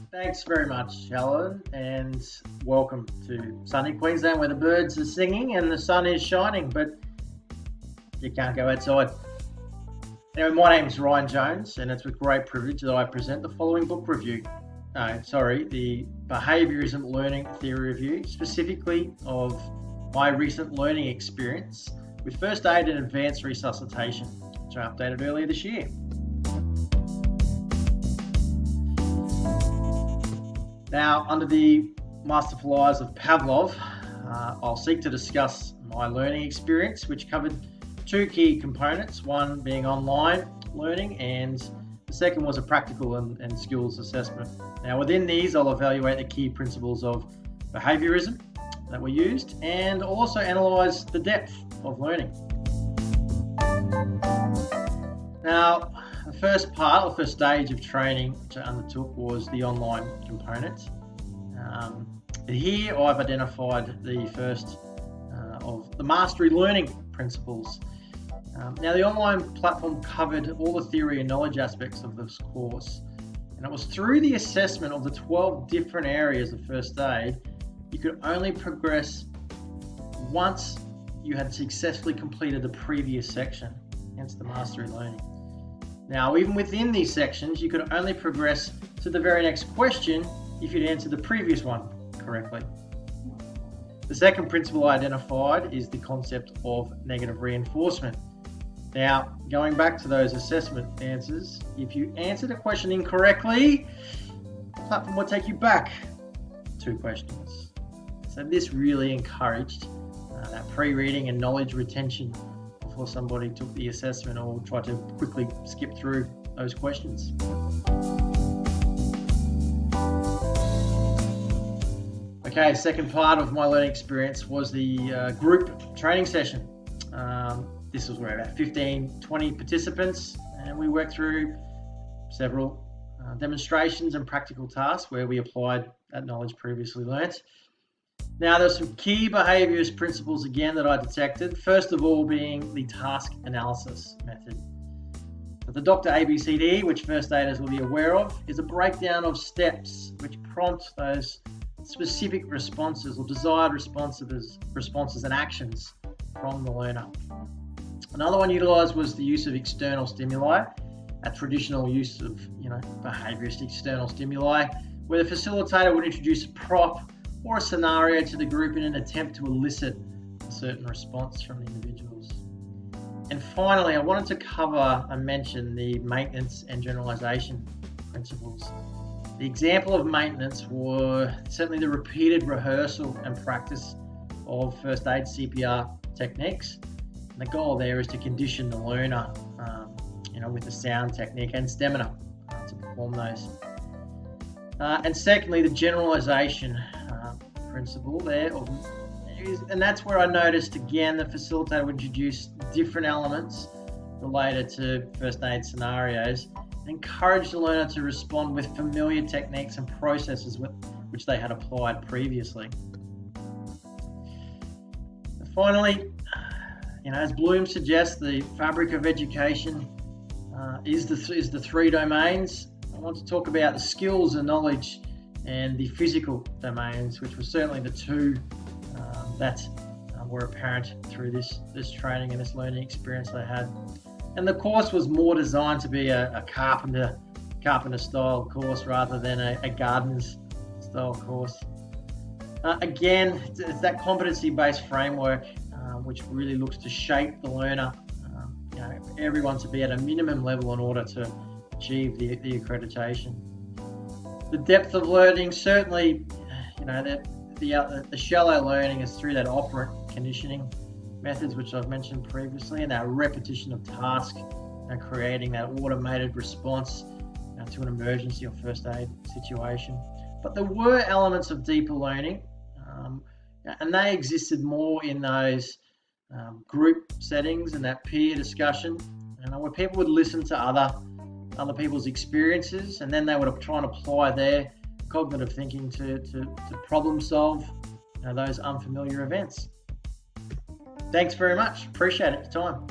Thanks very much, Helen, and welcome to sunny Queensland where the birds are singing and the sun is shining, but you can't go outside. Anyway, my name is Ryan Jones, and it's with great privilege that I present the following book review. The Behaviourist Learning Theory review, specifically of my recent learning experience with first aid and advanced resuscitation, which I updated earlier this year. Now, under the masterful eyes of Pavlov, I'll seek to discuss my learning experience, which covered two key components, one being online learning and the second was a practical and skills assessment. Now, within these, I'll evaluate the key principles of behaviourism that were used and also analyse the depth of learning. Now, the first stage of training which I undertook was the online component. Here I've identified the first of the mastery learning principles. Now, the online platform covered all the theory and knowledge aspects of this course, and it was through the assessment of the 12 different areas of first aid you could only progress once you had successfully completed the previous section, hence the mastery learning. Now, even within these sections, you could only progress to the very next question if you'd answered the previous one correctly. The second principle I identified is the concept of negative reinforcement. Now, going back to those assessment answers, if you answered a question incorrectly, the platform would take you back 2 questions. So this really encouraged that pre-reading and knowledge retention before somebody took the assessment or tried to quickly skip through those questions. Okay, second part of my learning experience was the group training session. This was where about 15, 20 participants, and we worked through several demonstrations and practical tasks where we applied that knowledge previously learnt. Now, there's some key behaviourist principles again that I detected. First of all being the task analysis method. So the Dr. ABCD, which first aiders will be aware of, is a breakdown of steps which prompt those specific responses or desired responses and actions from the learner. Another one utilised was the use of external stimuli, a traditional use of behaviourist external stimuli, where the facilitator would introduce a prop or a scenario to the group in an attempt to elicit a certain response from the individuals. And finally, I wanted to cover and mention the maintenance and generalisation principles. The example of maintenance were certainly the repeated rehearsal and practice of first aid CPR techniques. And the goal there is to condition the learner with the sound technique and stamina to perform those. And secondly, the generalisation principle there, and that's where I noticed again the facilitator would introduce different elements related to first aid scenarios and encourage the learner to respond with familiar techniques and processes which they had applied previously. And finally, as Bloom suggests, the fabric of education is the 3 domains. I want to talk about the skills and knowledge and the physical domains, which were certainly the 2 that were apparent through this training and this learning experience I had. And the course was more designed to be a carpenter style course rather than a gardener's style course. Again, it's that competency-based framework which really looks to shape the learner, everyone to be at a minimum level in order to achieve the accreditation. The depth of learning, certainly, the shallow learning is through that operant conditioning methods, which I've mentioned previously, and that repetition of task and creating that automated response to an emergency or first aid situation. But there were elements of deeper learning, and they existed more in those group settings and that peer discussion, where people would listen to other people's experiences, and then they would try and apply their cognitive thinking to problem solve those unfamiliar events. Thanks very much. Appreciate it, your time.